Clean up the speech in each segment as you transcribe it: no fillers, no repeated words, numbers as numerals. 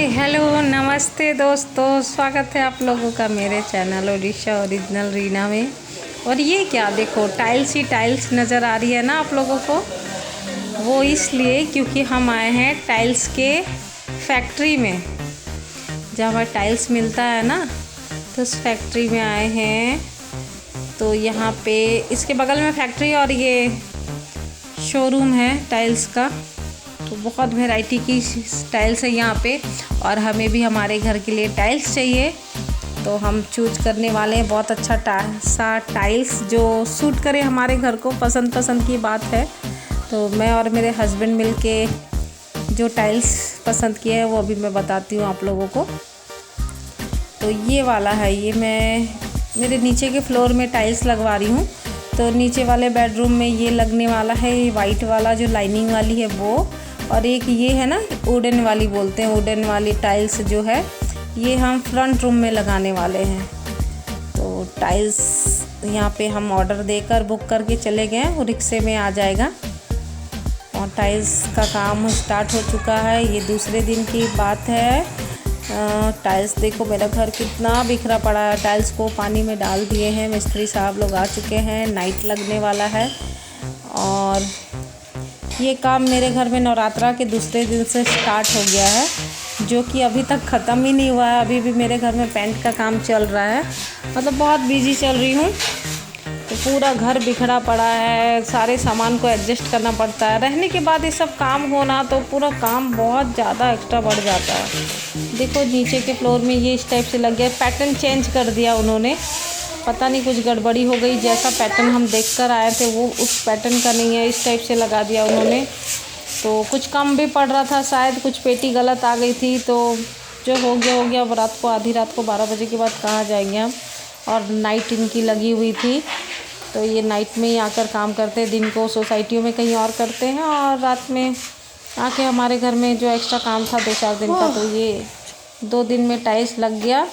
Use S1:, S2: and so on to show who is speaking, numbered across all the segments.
S1: Hello नमस्ते दोस्तों, स्वागत है आप लोगों का मेरे चैनल ओडिशा ओरिजिनल रीना में। और ये क्या देखो, टाइल्स ही टाइल्स नज़र आ रही है ना आप लोगों को। वो इसलिए क्योंकि हम आए हैं टाइल्स के फैक्ट्री में, जहाँ टाइल्स मिलता है ना, तो उस फैक्ट्री में आए हैं। तो यहाँ पे इसके बगल में फैक्ट्री और ये शोरूम है टाइल्स का। तो बहुत वैरायटी की टाइल्स है यहाँ पे, और हमें भी हमारे घर के लिए टाइल्स चाहिए। तो हम चूज करने वाले हैं बहुत अच्छा सा टाइल्स जो सूट करे हमारे घर को। पसंद की बात है। तो मैं और मेरे हस्बैंड मिलके जो टाइल्स पसंद किए हैं वो अभी मैं बताती हूँ आप लोगों को। तो ये वाला है, ये मैं मेरे नीचे के फ्लोर में टाइल्स लगवा रही हूँ। तो नीचे वाले बेडरूम में ये लगने वाला है, ये वाइट वाला जो लाइनिंग वाली है वो। और एक ये है ना वुडन वाली बोलते हैं, वुडन वाली टाइल्स जो है ये हम फ्रंट रूम में लगाने वाले हैं। तो टाइल्स यहाँ पे हम ऑर्डर देकर बुक करके चले गए, वो रिक्शे में आ जाएगा। और टाइल्स का काम स्टार्ट हो चुका है, ये दूसरे दिन की बात है। टाइल्स देखो मेरा घर कितना बिखरा पड़ा है। टाइल्स को पानी में डाल दिए हैं, मिस्त्री साहब लोग आ चुके हैं, नाइट लगने वाला है। और ये काम मेरे घर में नवरात्रा के दूसरे दिन से स्टार्ट हो गया है, जो कि अभी तक ख़त्म ही नहीं हुआ है। अभी भी मेरे घर में पेंट का काम चल रहा है, मतलब बहुत बिजी चल रही हूँ। तो पूरा घर बिखरा पड़ा है, सारे सामान को एडजस्ट करना पड़ता है। रहने के बाद ये सब काम होना तो पूरा काम बहुत ज़्यादा एक्स्ट्रा बढ़ जाता है। देखो नीचे के फ्लोर में ये इस टाइप से लग गया, पैटर्न चेंज कर दिया उन्होंने। पता नहीं कुछ गड़बड़ी हो गई, जैसा पैटर्न हम देख कर आए थे वो उस पैटर्न का नहीं है, इस टाइप से लगा दिया उन्होंने। तो कुछ कम भी पड़ रहा था, शायद कुछ पेटी गलत आ गई थी। तो जो हो गया। अब रात को आधी रात को 12 बजे के बाद कहाँ जाएंगे हम। और नाइट इनकी लगी हुई थी, तो ये नाइट में ही आकर काम करते हैं। दिन को सोसाइटियों में कहीं और करते हैं, और रात में आके हमारे घर में जो एक्स्ट्रा काम था 2-4 दिन का, तो ये 2 दिन में टाइल्स लग गया।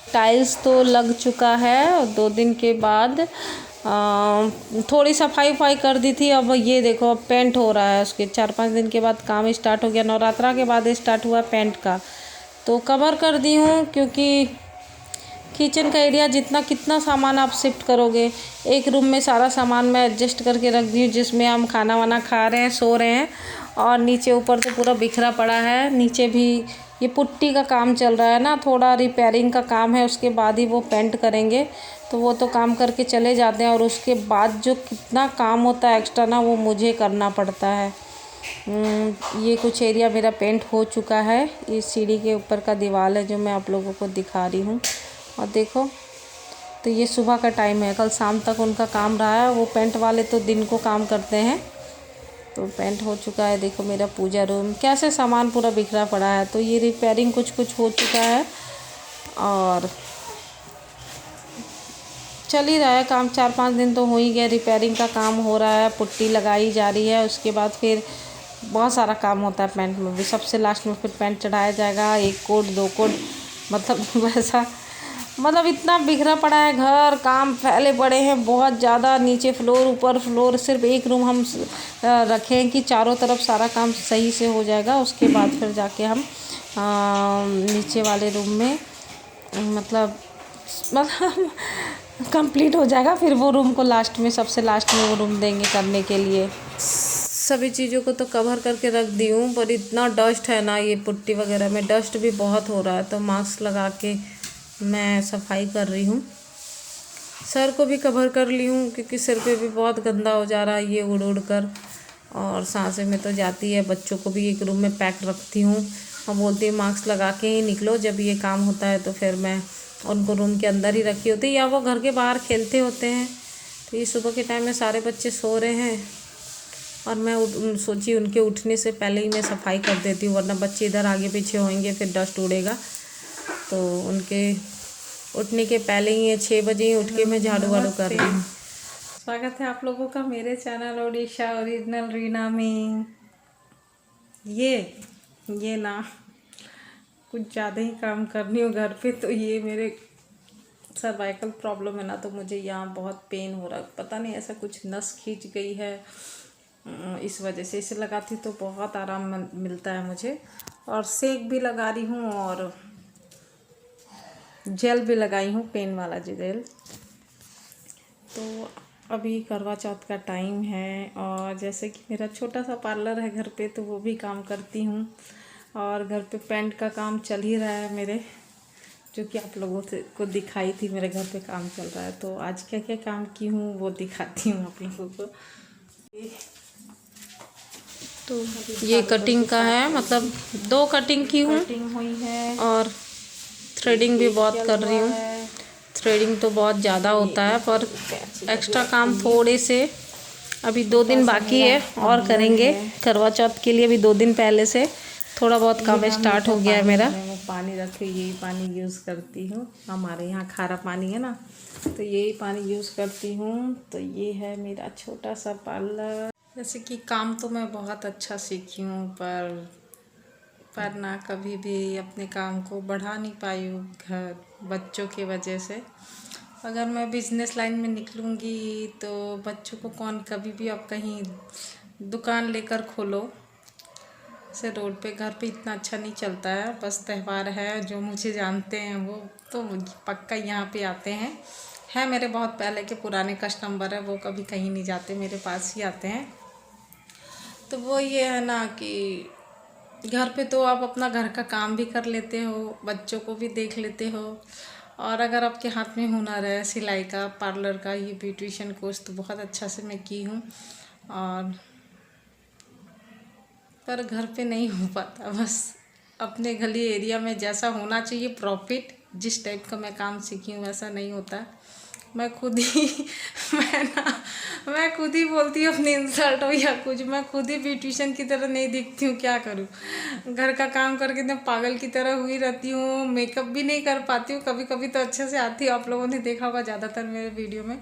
S1: टाइल्स तो लग चुका है, और 2 दिन के बाद थोड़ी सफाई कर दी थी। अब ये देखो अब पेंट हो रहा है, उसके 4-5 दिन के बाद काम स्टार्ट हो गया। नवरात्रा के बाद स्टार्ट हुआ पेंट का। तो कवर कर दी हूँ, क्योंकि किचन का एरिया जितना कितना सामान आप शिफ्ट करोगे। एक रूम में सारा सामान मैं एडजस्ट करके रख दी हूँ, जिसमें हम खाना वाना खा रहे हैं, सो रहे हैं। और नीचे ऊपर तो पूरा बिखरा पड़ा है। नीचे भी ये पुट्टी का काम चल रहा है ना, थोड़ा रिपेयरिंग का काम है, उसके बाद ही वो पेंट करेंगे। तो वो तो काम करके चले जाते हैं, और उसके बाद जो कितना काम होता है एक्स्ट्रा ना, वो मुझे करना पड़ता है। ये कुछ एरिया मेरा पेंट हो चुका है। ये सीढ़ी के ऊपर का दीवार है जो मैं आप लोगों को दिखा रही हूँ। और देखो, तो ये सुबह का टाइम है, कल शाम तक उनका काम रहा है। वो पेंट वाले तो दिन को काम करते हैं। तो पेंट हो चुका है। देखो मेरा पूजा रूम कैसे सामान पूरा बिखरा पड़ा है। तो ये रिपेयरिंग कुछ हो चुका है, और चल ही रहा है काम। 4-5 दिन तो हो ही गए, रिपेयरिंग का काम हो रहा है, पुट्टी लगाई जा रही है। उसके बाद फिर बहुत सारा काम होता है पेंट में भी। सबसे लास्ट में फिर पेंट चढ़ाया जाएगा, 1 कोट 2 कोट, मतलब वैसा, मतलब इतना बिखरा पड़ा है घर, काम फैले पड़े हैं बहुत ज़्यादा। नीचे फ्लोर ऊपर फ्लोर, सिर्फ एक रूम हम रखें कि चारों तरफ सारा काम सही से हो जाएगा। उसके बाद फिर जाके हम नीचे वाले रूम में मतलब कंप्लीट हो जाएगा। फिर वो रूम को लास्ट में, सबसे लास्ट में वो रूम देंगे करने के लिए। सभी चीज़ों को तो कवर करके रख दी हूँ, पर इतना डस्ट है ना, ये पुट्टी वगैरह में डस्ट भी बहुत हो रहा है। तो मास्क लगा के मैं सफाई कर रही हूँ। सर को भी कवर कर ली हूँ, क्योंकि सिर पे भी बहुत गंदा हो जा रहा है ये उड़ कर, और सांसें में तो जाती है। बच्चों को भी एक रूम में पैक रखती हूँ, और बोलती हूँ मास्क लगा के ही निकलो। जब ये काम होता है तो फिर मैं उनको रूम के अंदर ही रखी होती है, या वो घर के बाहर खेलते होते हैं। तो ये सुबह के टाइम में सारे बच्चे सो रहे हैं, और मैं सोची उनके उठने से पहले ही मैं सफाई कर देती हूँ, वरना बच्चे इधर आगे पीछे होंगे फिर डस्ट उड़ेगा। तो उनके उठने के पहले ही 6 बजे ही उठ के मैं झाड़ू वाड़ू कर रही हूँ। स्वागत है आप लोगों का मेरे चैनल ओडिशा ओरिजिनल रीना में। ये ना कुछ ज़्यादा ही काम करनी हो घर पे, तो ये मेरे सर्वाइकल प्रॉब्लम है ना, तो मुझे यहाँ बहुत पेन हो रहा है। पता नहीं ऐसा कुछ नस खींच गई है, इस वजह से इसे लगाती तो बहुत आराम मिलता है मुझे। और सेक भी लगा रही हूँ और जेल भी लगाई हूँ, पेन वाला जेल। तो अभी करवा चौथ का टाइम है और जैसे कि मेरा छोटा सा पार्लर है घर पे, तो वो भी काम करती हूँ। और घर पे पेंट का काम चल ही रहा है मेरे, जो कि आप लोगों को दिखाई थी मेरे घर पे काम चल रहा है। तो आज क्या क्या काम की हूँ वो दिखाती हूँ आप लोगों को। तो ये कटिंग का है, मतलब 2 कटिंग की हूँ, कटिंग हुई है और थ्रेडिंग भी बहुत कर रही हूँ। थ्रेडिंग तो बहुत ज़्यादा होता है, पर एक्स्ट्रा काम थोड़े से अभी 2 दिन बाकी है और करेंगे। करवा चौथ के लिए अभी 2 दिन पहले से थोड़ा बहुत काम स्टार्ट हो गया है मेरा। मैं पानी रखे, यही पानी यूज़ करती हूँ। हमारे यहाँ खारा पानी है ना, तो यही पानी यूज़ करती हूँ। तो ये है मेरा छोटा सा पार्लर। जैसे कि काम तो मैं बहुत अच्छा सीखी हूँ, पर ना कभी भी अपने काम को बढ़ा नहीं पाई हूँ घर बच्चों की वजह से। अगर मैं बिज़नेस लाइन में निकलूँगी तो बच्चों को कौन, कभी भी आप कहीं दुकान लेकर खोलो से रोड पे, घर पे इतना अच्छा नहीं चलता है। बस त्यौहार है, जो मुझे जानते हैं वो तो पक्का यहाँ पे आते हैं। है मेरे बहुत पहले के पुराने कस्टमर है, वो कभी कहीं नहीं जाते, मेरे पास ही आते हैं। तो वो ये है ना कि घर पे तो आप अपना घर का काम भी कर लेते हो, बच्चों को भी देख लेते हो, और अगर आपके हाथ में हुनर है सिलाई का, पार्लर का, ये ब्यूटिशियन कोर्स तो बहुत अच्छा से मैं की हूँ। और पर घर पे नहीं हो पाता, बस अपने गली एरिया में जैसा होना चाहिए प्रॉफिट, जिस टाइप का मैं काम सीखी हूँ वैसा नहीं होता। मैं खुद ही मैं खुद ही बोलती हूँ अपनी इंसल्ट हो या कुछ, मैं खुद ही ब्यूटिशियन की तरह नहीं दिखती हूँ, क्या करूँ। घर का काम करके मैं पागल की तरह हुई रहती हूँ, मेकअप भी नहीं कर पाती हूँ। कभी कभी तो अच्छे से आती है, आप लोगों ने देखा होगा ज़्यादातर मेरे वीडियो में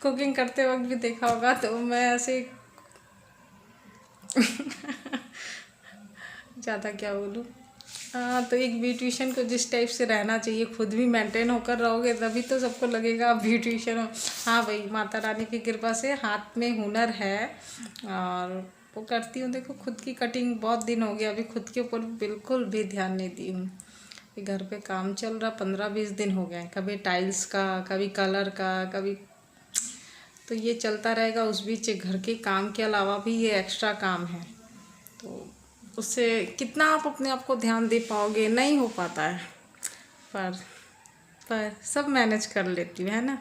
S1: कुकिंग करते वक्त भी देखा होगा। तो मैं ऐसे ज़्यादा क्या बोलूँ। हाँ, तो एक ब्यूटिशियन को जिस टाइप से रहना चाहिए, खुद भी मेंटेन होकर रहोगे तभी तो सबको लगेगा आप ब्यूटिशियन हो। हाँ भाई, माता रानी की कृपा से हाथ में हुनर है और वो करती हूँ। देखो, खुद की कटिंग बहुत दिन हो गया, अभी खुद के ऊपर बिल्कुल भी ध्यान नहीं दी हूँ। घर पे काम चल रहा 15-20 दिन हो गए, कभी टाइल्स का, कभी कलर का, कभी, तो ये चलता रहेगा। उस बीच घर के काम के अलावा भी ये एक्स्ट्रा काम है, तो उससे कितना आप अपने आप को ध्यान दे पाओगे, नहीं हो पाता है। पर सब मैनेज कर लेती हूँ, है ना।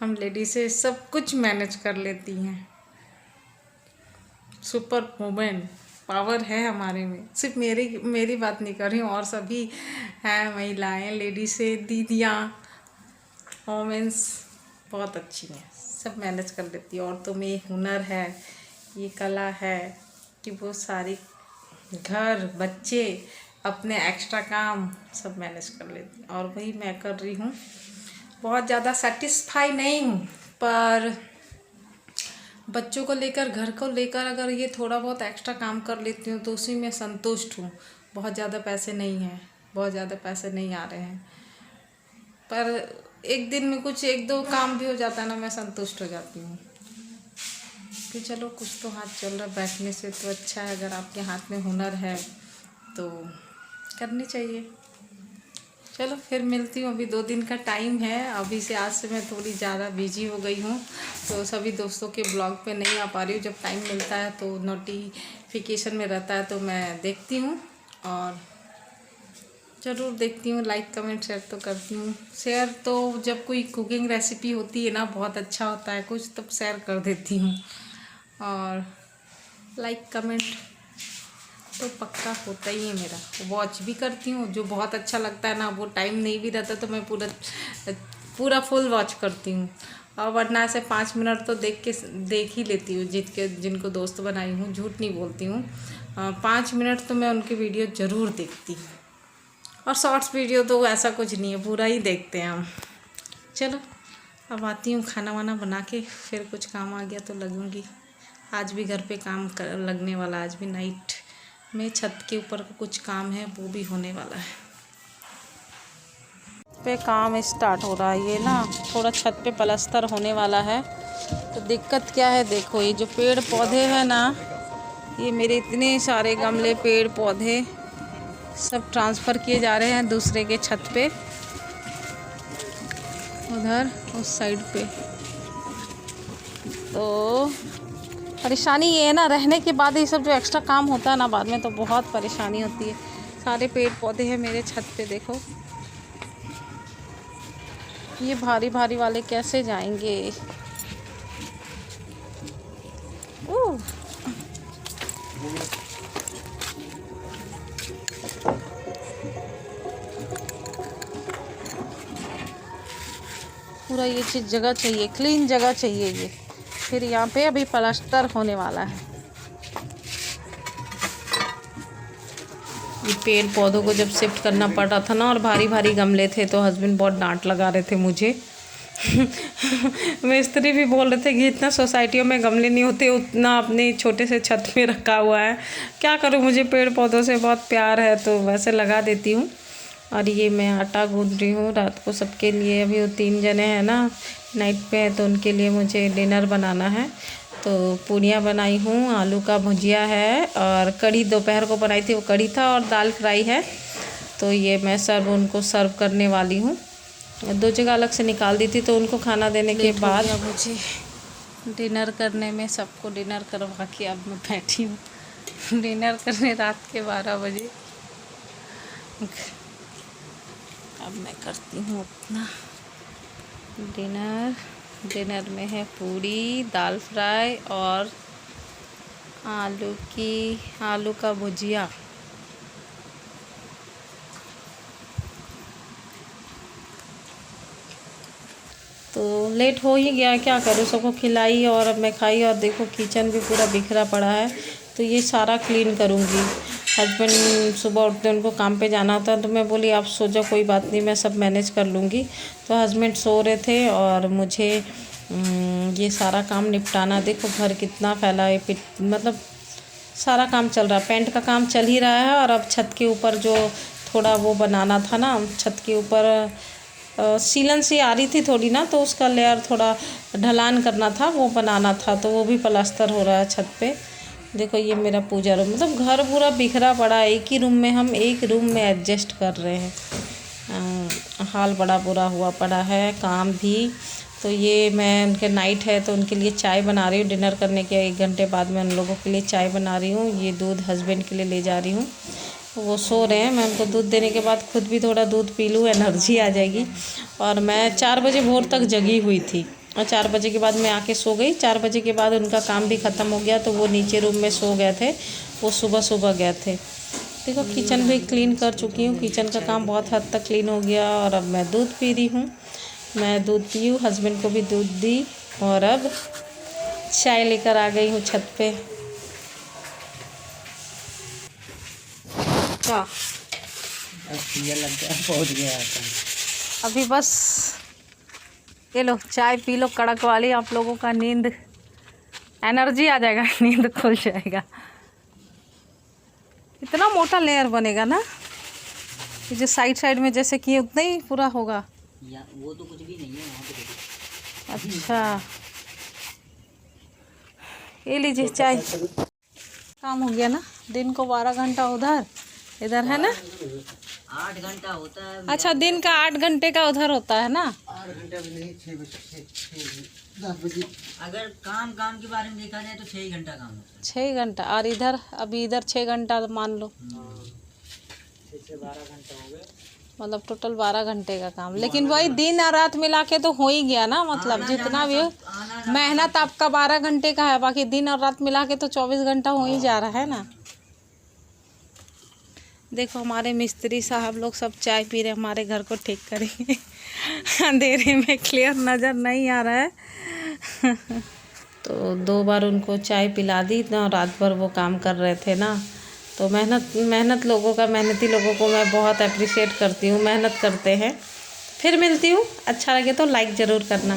S1: हम लेडीज़ें सब कुछ मैनेज कर लेती हैं, सुपर वुमेन पावर है हमारे में। सिर्फ मेरी बात नहीं कर रही हूँ, और सभी हैं महिलाएं, लेडीज़ें, दीदियाँ, वोमेंस बहुत अच्छी हैं, सब मैनेज कर लेती है। औरतों में हुनर है, ये कला है कि वो सारी घर, बच्चे, अपने एक्स्ट्रा काम सब मैनेज कर लेती हैं, और वही मैं कर रही हूँ। बहुत ज़्यादा सेटिस्फाई नहीं हूँ, पर बच्चों को लेकर, घर को लेकर अगर ये थोड़ा बहुत एक्स्ट्रा काम कर लेती हूँ तो उसी में संतुष्ट हूँ। बहुत ज़्यादा पैसे नहीं हैं, बहुत ज़्यादा पैसे नहीं आ रहे हैं, पर एक दिन में कुछ 1-2 काम भी हो जाता है ना, मैं संतुष्ट हो जाती हूँ कि चलो कुछ तो हाथ चल रहा। बैठने से तो अच्छा है, अगर आपके हाथ में हुनर है तो करनी चाहिए। चलो फिर मिलती हूँ, अभी 2 दिन का टाइम है। अभी से, आज से मैं थोड़ी ज़्यादा बिजी हो गई हूँ, तो सभी दोस्तों के ब्लॉग पे नहीं आ पा रही हूँ। जब टाइम मिलता है तो नोटिफिकेशन में रहता है तो मैं देखती हूँ, और ज़रूर देखती हूँ, लाइक कमेंट शेयर तो करती हूँ। शेयर तो जब कोई कुकिंग रेसिपी होती है ना, बहुत अच्छा होता है कुछ, तब शेयर कर देती हूँ, और लाइक कमेंट तो पक्का होता ही है मेरा। वॉच भी करती हूँ, जो बहुत अच्छा लगता है ना, वो टाइम नहीं भी रहता तो मैं पूरा फुल वॉच करती हूँ, और वरना से 5 मिनट तो देख ही लेती हूँ। जिनको दोस्त बनाई हूँ, झूठ नहीं बोलती हूँ, 5 मिनट तो मैं उनकी वीडियो ज़रूर देखती हूँ। और शॉर्ट्स वीडियो तो ऐसा कुछ नहीं है, पूरा ही देखते हैं हम। चलो अब आती हूँ, खाना वाना बना के, फिर कुछ काम आ गया तो लगूँगी। आज भी घर पे काम लगने वाला, आज भी नाइट में छत के ऊपर कुछ काम है, वो भी होने वाला है। पे काम स्टार्ट हो रहा है, ये ना थोड़ा छत पे प्लास्टर होने वाला है। तो दिक्कत क्या है, देखो ये जो पेड़ पौधे हैं ना, ये मेरे इतने सारे गमले, पेड़ पौधे सब ट्रांसफ़र किए जा रहे हैं दूसरे के छत पे, उधर उस साइड पे। तो परेशानी ये है ना, रहने के बाद ये सब जो एक्स्ट्रा काम होता है ना, बाद में तो बहुत परेशानी होती है। सारे पेड़ पौधे हैं मेरे छत पे, देखो ये भारी भारी वाले कैसे जाएंगे। ओह पूरा ये चीज़ जगह चाहिए, क्लीन जगह चाहिए ये। फिर यहाँ पे अभी प्लास्टर होने वाला है। ये पेड़ पौधों को जब शिफ्ट करना पड़ रहा था ना, और भारी भारी गमले थे, तो हस्बैंड बहुत डांट लगा रहे थे मुझे। मिस्त्री भी बोल रहे थे कि इतना सोसाइटियों में गमले नहीं होते, उतना अपने छोटे से छत में रखा हुआ है। क्या करूँ, मुझे पेड़ पौधों से बहुत प्यार है, तो वैसे लगा देती हूँ। और ये मैं आटा गूंद रही हूँ रात को सबके लिए। अभी वो 3 जने हैं ना, नाइट पे है, तो उनके लिए मुझे डिनर बनाना है। तो पूड़ियाँ बनाई हूँ, आलू का भुजिया है, और कढ़ी दोपहर को बनाई थी, वो कढ़ी था, और दाल फ्राई है। तो ये मैं उनको सर्व करने वाली हूँ। 2 जगह अलग से निकाल दी थी, तो उनको खाना देने के बाद मुझे डिनर करने में, सबको डिनर करवा के अब मैं बैठी हूँ डिनर करने रात के 12 बजे। अब मैं करती हूँ अपना डिनर में है पूड़ी, दाल फ्राई और आलू का भुजिया। तो लेट हो ही गया, क्या करूँ, सबको खिलाई और अब मैं खाई। और देखो किचन भी पूरा बिखरा पड़ा है, तो ये सारा क्लीन करूँगी। हस्बैंड सुबह उठते उनको काम पे जाना होता है, तो मैं बोली आप सो जाओ, कोई बात नहीं, मैं सब मैनेज कर लूँगी। तो हस्बैंड सो रहे थे और मुझे ये सारा काम निपटाना। देखो घर कितना फैला है, मतलब सारा काम चल रहा है। पेंट का काम चल ही रहा है, और अब छत के ऊपर जो थोड़ा वो बनाना था ना, छत के ऊपर सीलन सी आ रही थी थोड़ी ना, तो उसका लेयर थोड़ा ढलान करना था, वो बनाना था, तो वो भी प्लास्टर हो रहा है छत पे। देखो ये मेरा पूजा रूम, मतलब घर पूरा बिखरा पड़ा है। एक ही रूम में हम एक रूम में एडजस्ट कर रहे हैं। हाल बड़ा बुरा हुआ पड़ा है, काम भी। तो ये मैं उनके नाइट है, तो उनके लिए चाय बना रही हूँ। डिनर करने के 1 घंटे बाद मैं उन लोगों के लिए चाय बना रही हूँ। ये दूध हस्बैंड के लिए ले जा रही हूँ, वो सो रहे हैं। मैं उनको दूध देने के बाद खुद भी थोड़ा दूध पी लूँ, एनर्जी आ जाएगी। और मैं 4 बजे भोर तक जगी हुई थी, और 4 बजे के बाद मैं आके सो गई। 4 बजे के बाद उनका काम भी ख़त्म हो गया, तो वो नीचे रूम में सो गए थे, वो सुबह गए थे। देखो किचन भी क्लीन कर चुकी हूँ, किचन का काम बहुत हद तक क्लीन हो गया। और अब मैं दूध पी रही हूँ, मैं दूध पी हूँ, हस्बैंड को भी दूध दी, और अब चाय लेकर आ गई हूँ छत पे। क्या पहुँच गया अभी, बस ये लो चाय पी लो कड़क वाली, आप लोगों का नींद एनर्जी आ जाएगा, नींद खुल जाएगा। इतना मोटा लेयर बनेगा ना, ये जो साइड में जैसे किए उतना ही पूरा होगा।
S2: वो तो कुछ भी नहीं है वहाँ पे।
S1: अच्छा ये लीजिए चाय। काम हो गया ना, दिन को 12 घंटा उधर इधर है ना,
S2: 8 घंटा होता है।
S1: अच्छा दिन का 8 घंटे का उधर होता है ना।
S2: 8 घंटा भी नहीं, 6 बजे 10 बजे। अगर काम के बारे में देखा जाए तो 6 घंटा काम होता है।
S1: 6 घंटा, और इधर अभी इधर 6 घंटा मान लो,
S2: 6 से 12 घंटा हो गए,
S1: मतलब टोटल 12 घंटे का काम। लेकिन वही दिन और रात मिला के तो हो ही गया ना, मतलब जितना भी मेहनत आपका 12 घंटे का है, बाकी दिन और रात मिला के तो 24 घंटा हो ही जा रहा है ना। देखो हमारे मिस्त्री साहब लोग सब चाय पी रहे, हमारे घर को ठीक करेंगे। अंधेरे में क्लियर नज़र नहीं आ रहा है। तो 2 बार उनको चाय पिला दी ना, रात भर वो काम कर रहे थे ना। तो मेहनती लोगों को मैं बहुत अप्रिशिएट करती हूँ, मेहनत करते हैं। फिर मिलती हूँ, अच्छा लगे तो लाइक ज़रूर करना।